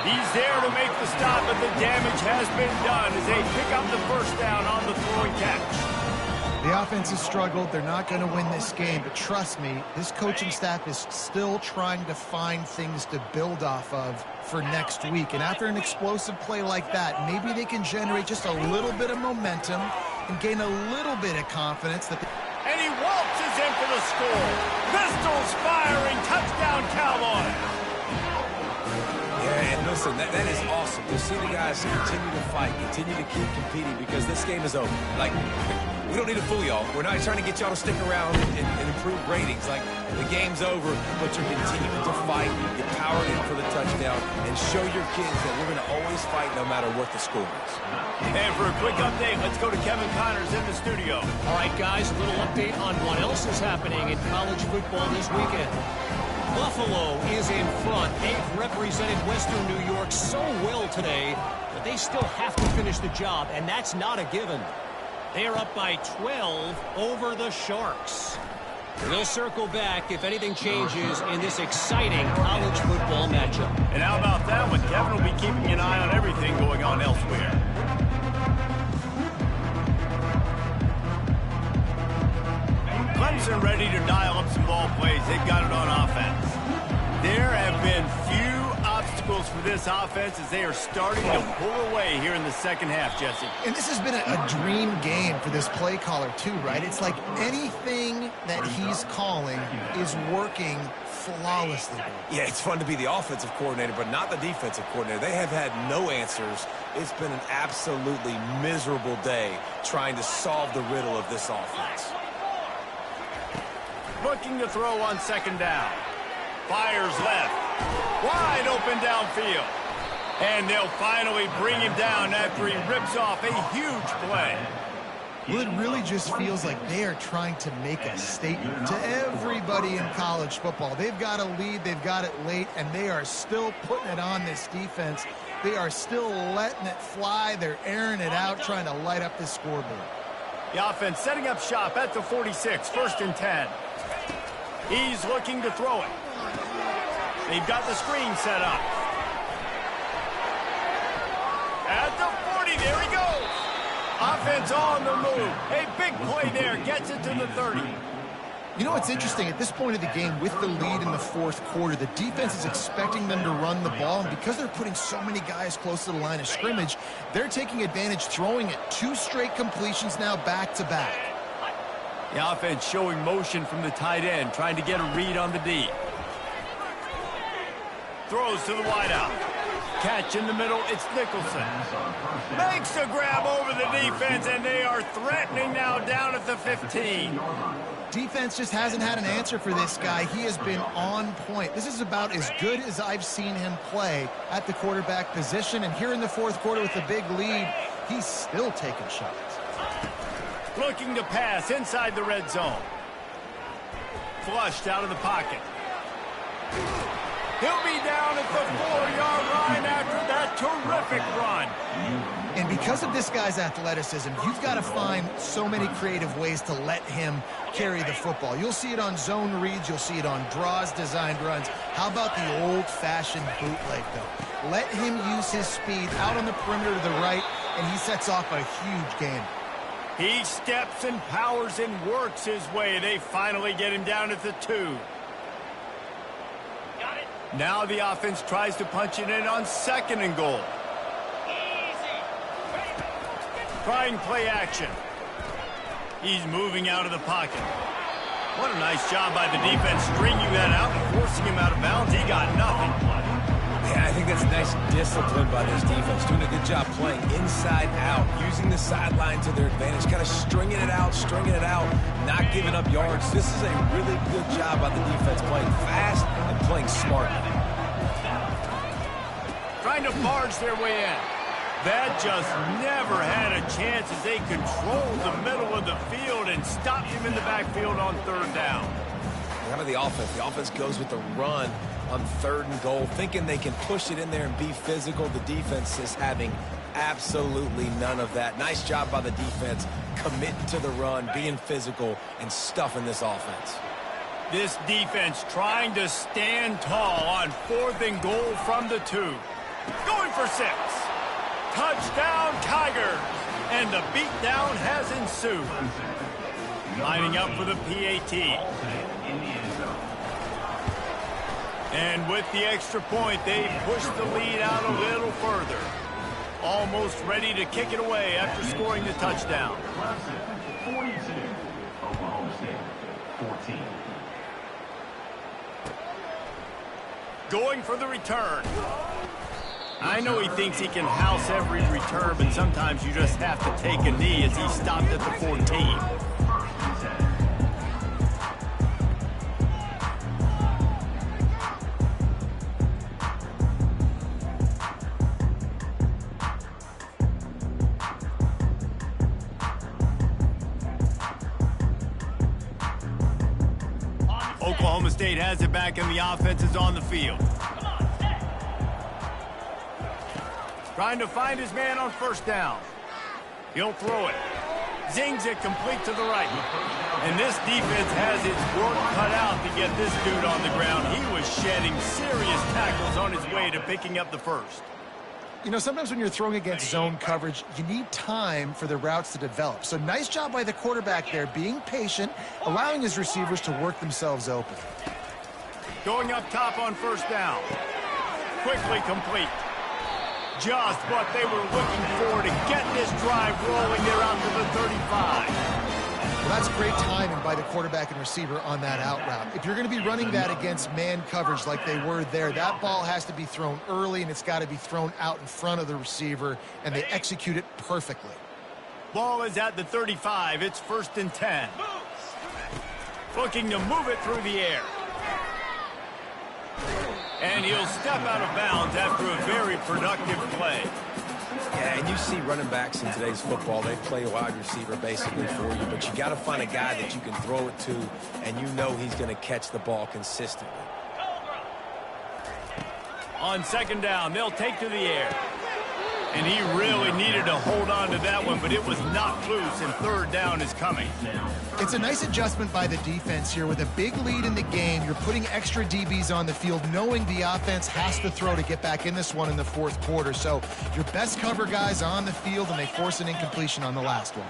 He's there to make the stop, but the damage has been done as they pick up the 1st down on the throw and catch. The offense has struggled. They're not going to win this game, but trust me, this coaching staff is still trying to find things to build off of for next week. And after an explosive play like that, maybe they can generate just a little bit of momentum and gain a little bit of confidence that And he waltzes in for the score. Pistols firing, touchdown Cowboys. Yeah, and listen, that is awesome. To see the guys continue to fight, continue to keep competing, because this game is over. Like, we don't need to fool y'all. We're not trying to get y'all to stick around and improve ratings. Like, the game's over, but you're continuing to fight, get powered in for the touchdown, and show your kids that we're going to always fight no matter what the score is. And for a quick update, let's go to Kevin Connors in the studio. All right, guys, a little update on what else is happening in college football this weekend. Buffalo is in front. They've represented Western New York so well today, but they still have to finish the job, and that's not a given. They are up by 12 over the Sharks. We'll circle back if anything changes in this exciting college football matchup. And how about that one? Kevin will be keeping an eye on everything going on elsewhere. Clemson ready to dial up some ball plays. They've got it on offense. There have been few obstacles for this offense as they are starting to pull away here in the 2nd half, Jesse. And this has been a dream game for this play caller too, right? It's like anything that he's calling is working flawlessly. Yeah, it's fun to be the offensive coordinator, but not the defensive coordinator. They have had no answers. It's been an absolutely miserable day trying to solve the riddle of this offense. Looking to throw on 2nd down. Fires left. Wide open downfield. And they'll finally bring him down after he rips off a huge play. Well, it really just feels like they are trying to make a statement to everybody in college football. They've got a lead, they've got it late, and they are still putting it on this defense. They are still letting it fly. They're airing it out, trying to light up this scoreboard. The offense setting up shop at the 46, 1st and 10. He's looking to throw it. They've got the screen set up. At the 40, there he goes. Offense on the move. A big play there, gets it to the 30. You know, it's interesting. At this point of the game, with the lead in the fourth quarter, the defense is expecting them to run the ball, and because they're putting so many guys close to the line of scrimmage, they're taking advantage, throwing it 2 straight completions now back-to-back. The offense showing motion from the tight end, trying to get a read on the D. Throws to the wideout. Catch in the middle, it's Nicholson. Makes a grab over the defense, and they are threatening now down at the 15. Defense just hasn't had an answer for this guy. He has been on point. This is about as good as I've seen him play at the quarterback position. And here in the fourth quarter with a big lead, he's still taking shots. Looking to pass inside the red zone. Flushed out of the pocket. He'll be down at the 4-yard line after that terrific run. And because of this guy's athleticism, you've got to find so many creative ways to let him carry the football. You'll see it on zone reads. You'll see it on draws, designed runs. How about the old-fashioned bootleg, though? Let him use his speed out on the perimeter to the right, and he sets off a huge game. He steps and powers and works his way. They finally get him down at the 2. Now the offense tries to punch it in on 2nd and goal. Trying play action. He's moving out of the pocket. What a nice job by the defense stringing that out and forcing him out of bounds. He got nothing. Yeah, I think that's nice discipline by this defense. Doing a good job playing inside out, using the sideline to their advantage, kind of stringing it out, not giving up yards. This is a really good job by the defense, playing fast and playing smart. Trying to barge their way in. That just never had a chance as they controlled the middle of the field and stopped him in the backfield on 3rd down. How about the offense? The offense goes with the run on 3rd and goal, thinking they can push it in there and be physical. The defense is having absolutely none of that. Nice job by the defense, committing to the run, being physical, and stuffing this offense. This defense trying to stand tall on 4th and goal from the 2. Going for 6. Touchdown, Tigers! And the beatdown has ensued. Lining up for the PAT. And with the extra point, they push the lead out a little further. Almost ready to kick it away after scoring the touchdown. 42, Oklahoma State, 14. Going for the return. I know he thinks he can house every return, but sometimes you just have to take a knee as he stopped at the 14. Oklahoma State has it back and the offense is on the field. Trying to find his man on 1st down. He'll throw it. Zings it complete to the right. And this defense has its work cut out to get this dude on the ground. He was shedding serious tackles on his way to picking up the 1st. You know, sometimes when you're throwing against zone coverage, you need time for the routes to develop. So nice job by the quarterback there, being patient, allowing his receivers to work themselves open. Going up top on 1st down. Quickly complete. Just what they were looking for to get this drive rolling. They're out to the 35. Well, that's great timing by the quarterback and receiver on that out route. If you're going to be running that against man coverage like they were there, that ball has to be thrown early, and it's got to be thrown out in front of the receiver, and they execute it perfectly. Ball is at the 35. It's 1st and 10. Looking to move it through the air. And he'll step out of bounds after a very productive play. Yeah, and you see running backs in today's football, they play a wide receiver basically for you, but you got to find a guy that you can throw it to, and you know he's going to catch the ball consistently. On 2nd down, they'll take to the air. And he really needed to hold on to that one, but it was knocked loose, and 3rd down is coming. It's a nice adjustment by the defense here. With a big lead in the game, you're putting extra DBs on the field, knowing the offense has to throw to get back in this one in the 4th quarter. So your best cover guys on the field, and they force an incompletion on the last one.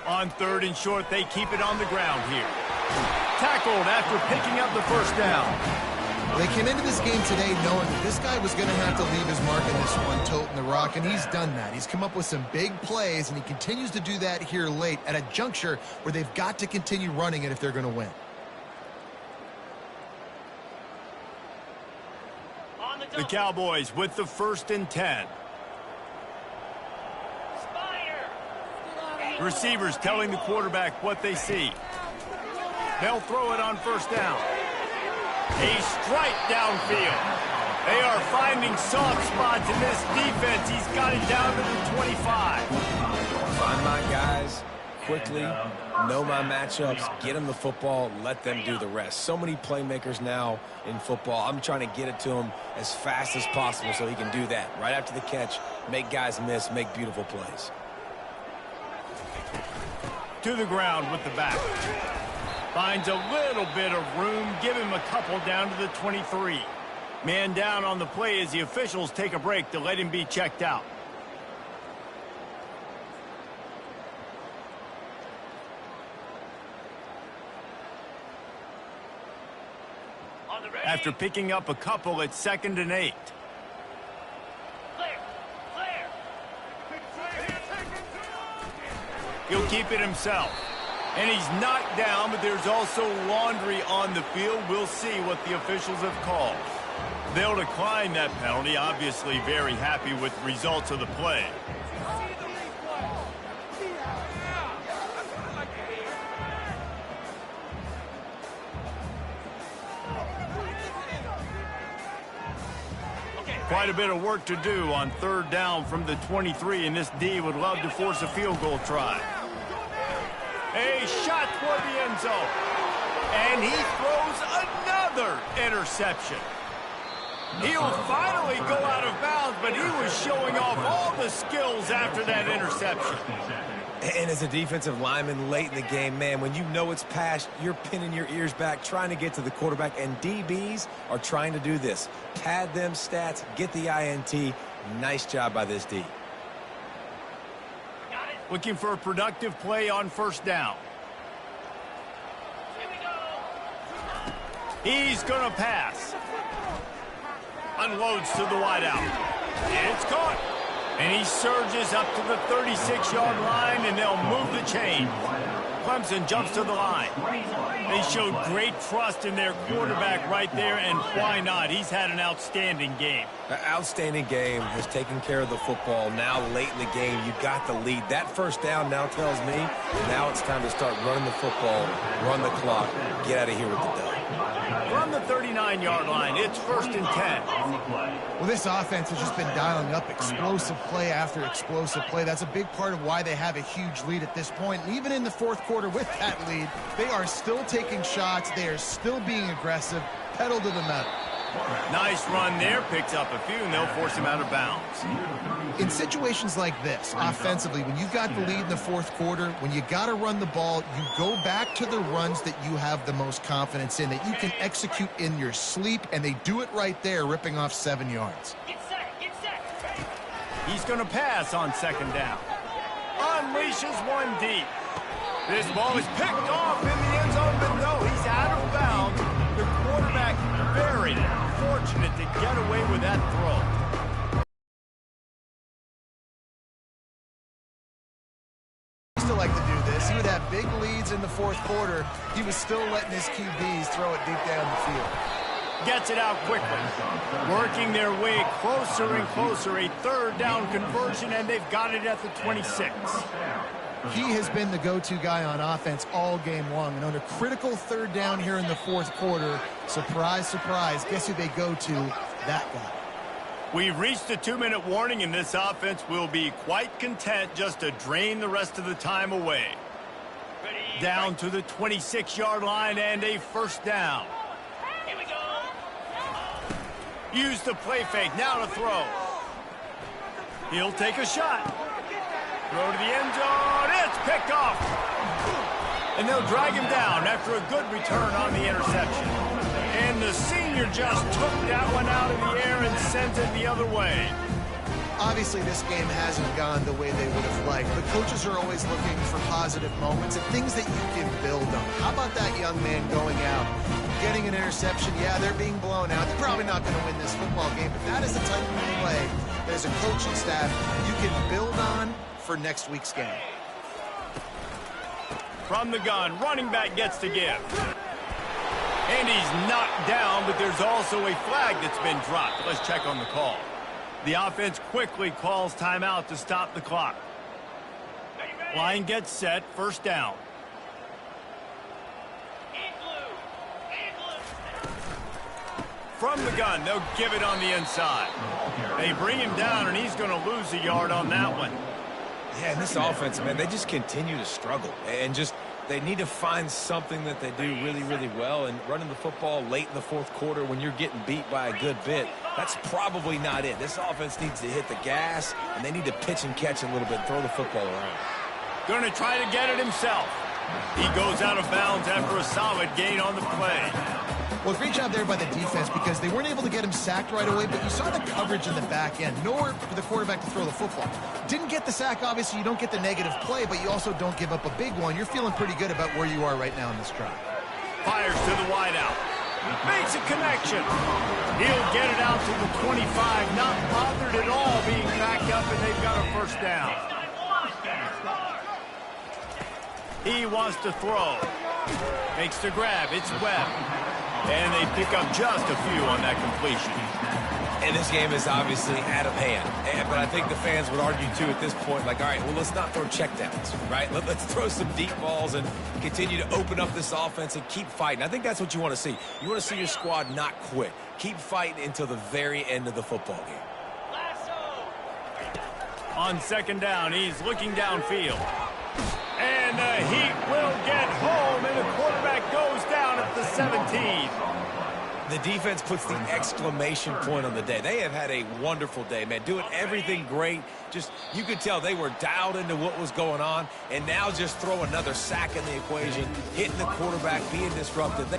On 3rd and short, they keep it on the ground here. Tackled after picking up the first down. They came into this game today knowing that this guy was going to have to leave his mark in this one, toting the rock, and he's done that. He's come up with some big plays, and he continues to do that here late at a juncture where they've got to continue running it if they're going to win. The Cowboys with the 1st and 10. The receivers telling the quarterback what they see. They'll throw it on 1st down. A strike downfield. They are finding soft spots in this defense. He's got it down to the 25. Find my guys quickly, know my matchups, get them the football, let them do the rest. So many playmakers now in football. I'm trying to get it to him as fast as possible so he can do that. Right after the catch, make guys miss, make beautiful plays. To the ground with the back. Finds a little bit of room. Give him a couple down to the 23. Man down on the play as the officials take a break to let him be checked out. After picking up a couple at 2nd and 8. He'll keep it himself. And he's knocked down, but there's also laundry on the field. We'll see what the officials have called. They'll decline that penalty. Obviously very happy with the results of the play. Quite a bit of work to do on 3rd down from the 23, and this D would love to force a field goal try. A shot toward the end zone. And he throws another interception. He'll finally go out of bounds, but he was showing off all the skills after that interception. And as a defensive lineman late in the game, man, when you know it's past, you're pinning your ears back, trying to get to the quarterback, and DBs are trying to do this. Pad them stats, get the INT. Nice job by this D. Looking for a productive play on 1st down. He's going to pass. Unloads to the wideout. It's caught. And he surges up to the 36-yard line, and they'll move the chain. Clemson jumps to the line. They showed great trust in their quarterback right there, and why not? He's had an outstanding game. An outstanding game, has taken care of the football. Now late in the game, you got the lead. That 1st down now tells me now it's time to start running the football, run the clock, get out of here with the dub. From the 39-yard line, it's 1st and 10. Well, this offense has just been dialing up explosive play after explosive play. That's a big part of why they have a huge lead at this point. And even in the 4th quarter with that lead, they are still taking shots. They are still being aggressive, pedal to the metal. Nice run there, picks up a few, and they'll force him out of bounds. In situations like this, offensively, when you've got the lead in the 4th quarter, when you got to run the ball, you go back to the runs that you have the most confidence in, that you can execute in your sleep, and they do it right there, ripping off 7 yards. Get set. He's going to pass on 2nd down. Unleashes one deep. This ball is picked off in the end zone, but no, he's out of bounds. The quarterback very fortunate to get away with that throw. Used to like to do this. He would have big leads in the 4th quarter. He was still letting his QBs throw it deep down the field. Gets it out quickly. Working their way closer and closer. A 3rd down conversion, and they've got it at the 26. He has been the go-to guy on offense all game long. And on a critical 3rd down here in the 4th quarter, surprise, surprise, guess who they go to? That guy. We've reached a 2-minute warning, and this offense will be quite content just to drain the rest of the time away. Down to the 26-yard line and a 1st down. Here we go. Use the play fake. Now to throw. He'll take a shot. Throw to the end zone. It's picked off. And they'll drag him down after a good return on the interception. And the senior just took that one out of the air and sent it the other way. Obviously, this game hasn't gone the way they would have liked, but coaches are always looking for positive moments and things that you can build on. How about that young man going out, getting an interception? Yeah, they're being blown out. They're probably not going to win this football game, but that is the type of play that as a coaching staff you can build on for next week's game. From the gun, running back gets to give. And he's knocked down, but there's also a flag that's been dropped. Let's check on the call. The offense quickly calls timeout to stop the clock. Line gets set, first down. From the gun, they'll give it on the inside. They bring him down, and he's going to lose a yard on that one. Yeah, and this offense, man, they just continue to struggle. And just, they need to find something that they do really, really well. And running the football late in the fourth quarter when you're getting beat by a good bit, that's probably not it. This offense needs to hit the gas, and they need to pitch and catch a little bit, throw the football around. Going to try to get it himself. He goes out of bounds after a solid gain on the play. Well, great job there by the defense because they weren't able to get him sacked right away, but you saw the coverage in the back end. Nowhere for the quarterback to throw the football. Didn't get the sack, obviously. You don't get the negative play, but you also don't give up a big one. You're feeling pretty good about where you are right now in this drive. Fires to the wideout. Makes a connection. He'll get it out to the 25. Not bothered at all being backed up, and they've got a first down. He wants to throw. Makes the grab. It's Webb. And they pick up just a few on that completion. And this game is obviously out of hand. But I think the fans would argue, too, at this point, like, all right, well, let's not throw checkdowns, right? Let's throw some deep balls and continue to open up this offense and keep fighting. I think that's what you want to see. You want to see your squad not quit. Keep fighting until the very end of the football game. On second down, he's looking downfield. And the Heat will get home, and the quarterback goes down at the 17. The defense puts the exclamation point on the day. They have had a wonderful day, man. Doing everything great. Just, you could tell they were dialed into what was going on, and now just throw another sack in the equation, hitting the quarterback, being disruptive.